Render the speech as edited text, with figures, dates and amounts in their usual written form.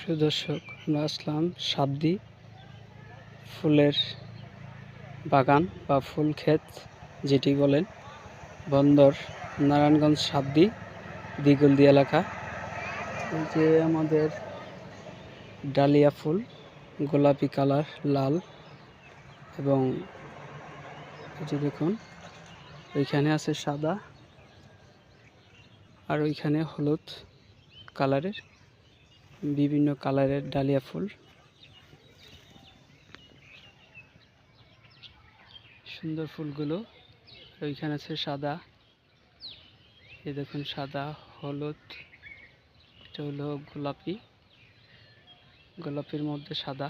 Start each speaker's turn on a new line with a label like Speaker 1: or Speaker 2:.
Speaker 1: প্রিয় দর্শক, আমরা আসলাম সাবদি ফুলের বাগান বা ফুল ক্ষেত যেটি বলেন, বন্দর নারায়ণগঞ্জ সাবদি দিগলদি এলাকা। এই যে আমাদের ডালিয়া ফুল, গোলাপি কালার, লাল, এবং এই যে দেখুন ওইখানে আছে সাদা, আর ওইখানে হলুদ কালারের, বিভিন্ন কালারের ডালিয়া ফুল। সুন্দর ফুলগুলো। ওইখানে আছে সাদা, এই দেখুন সাদা, হলুদ, এটা হলো গোলাপি, গোলাপির মধ্যে সাদা।